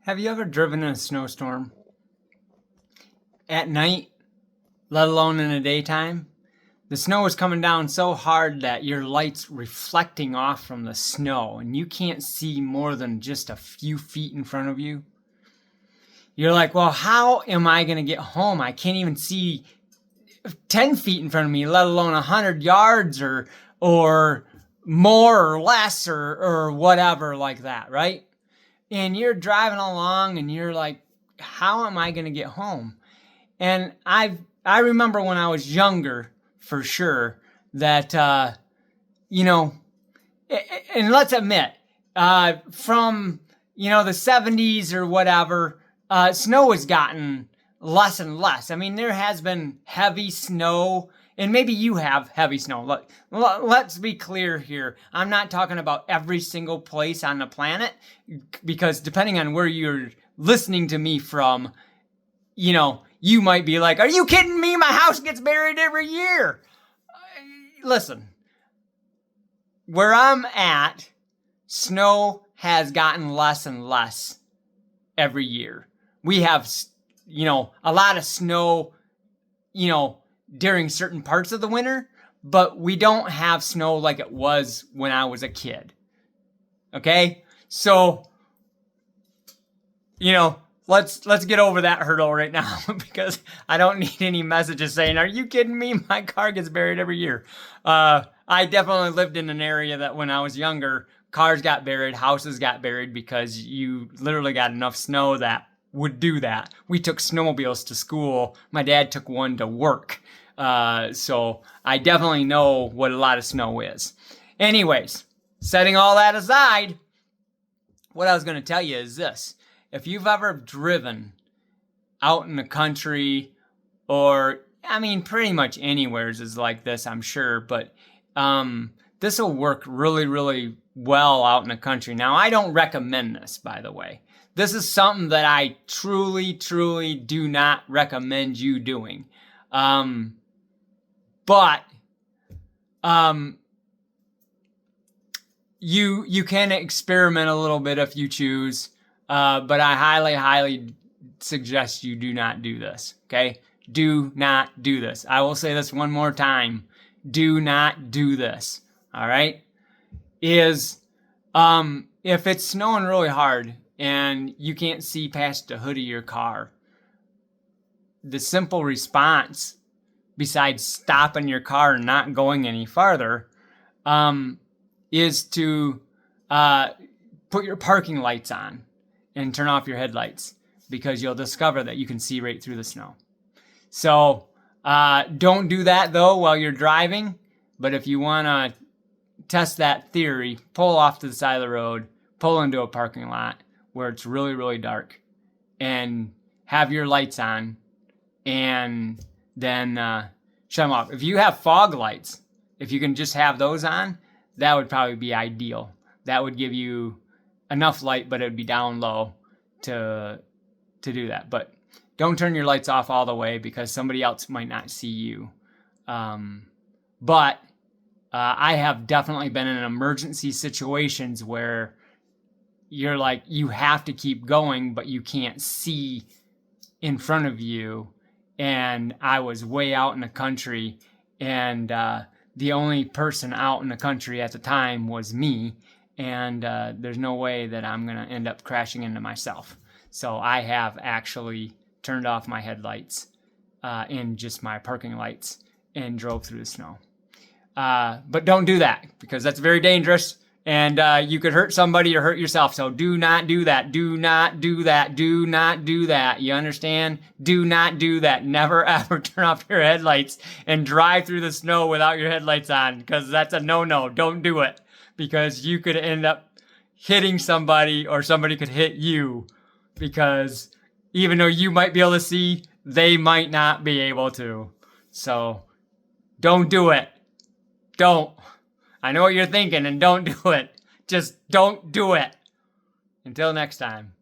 Have you ever driven in a snowstorm? At night, let alone in the daytime? The snow is coming down so hard that your light's reflecting off from the snow and you can't see more than just a few feet in front of you. You're like, well, how am I going to get home? I can't even see 10 feet in front of me, let alone 100 yards or more or less or whatever like that, right? And you're driving along and you're like, how am I going to get home? And I remember when I was younger, for sure, that, and let's admit, from, the 70s or whatever, snow has gotten less and less. I mean, there has been heavy snow, and maybe you have heavy snow. Let's be clear here. I'm not talking about every single place on the planet, because depending on where you're listening to me from, you might be like, are you kidding me? My house gets buried every year. Listen, where I'm at, snow has gotten less and less every year. We have, a lot of snow, during certain parts of the winter, but we don't have snow like it was when I was a kid. Okay? So, let's get over that hurdle right now because I don't need any messages saying, are you kidding me? My car gets buried every year. I definitely lived in an area that when I was younger, cars got buried, houses got buried because you literally got enough snow that would do that. We took snowmobiles to school. My dad took one to work. So I definitely know what a lot of snow is. Anyways, setting all that aside, what I was going to tell you is this. If you've ever driven out in the country or, pretty much anywhere is like this, I'm sure, but this will work really, really well out in the country. Now, I don't recommend this, by the way. This is something that I truly, truly do not recommend you doing. But you can experiment a little bit if you choose. But I highly, highly suggest you do not do this, okay? Do not do this. I will say this one more time. Do not do this, all right? If it's snowing really hard and you can't see past the hood of your car, the simple response, besides stopping your car and not going any farther, is to put your parking lights on and turn off your headlights, because you'll discover that you can see right through the snow. So don't do that though while you're driving, but if you want to test that theory, pull off to the side of the road, pull into a parking lot where it's really, really dark, and have your lights on, and then shut them off. If you have fog lights, if you can just have those on, that would probably be ideal. That would give you enough light, but it would be down low to do that. But don't turn your lights off all the way because somebody else might not see you. But I have definitely been in emergency situations where you're like, you have to keep going, but you can't see in front of you. And I was way out in the country, and the only person out in the country at the time was me. And there's no way that I'm going to end up crashing into myself. So I have actually turned off my headlights and just my parking lights and drove through the snow. But don't do that, because that's very dangerous, and you could hurt somebody or hurt yourself. So do not do that. Do not do that. Do not do that. You understand? Do not do that. Never ever turn off your headlights and drive through the snow without your headlights on, because that's a no-no. Don't do it, because you could end up hitting somebody or somebody could hit you, because even though you might be able to see, they might not be able to. So don't do it. Don't. I know what you're thinking, and don't do it. Just don't do it. Until next time.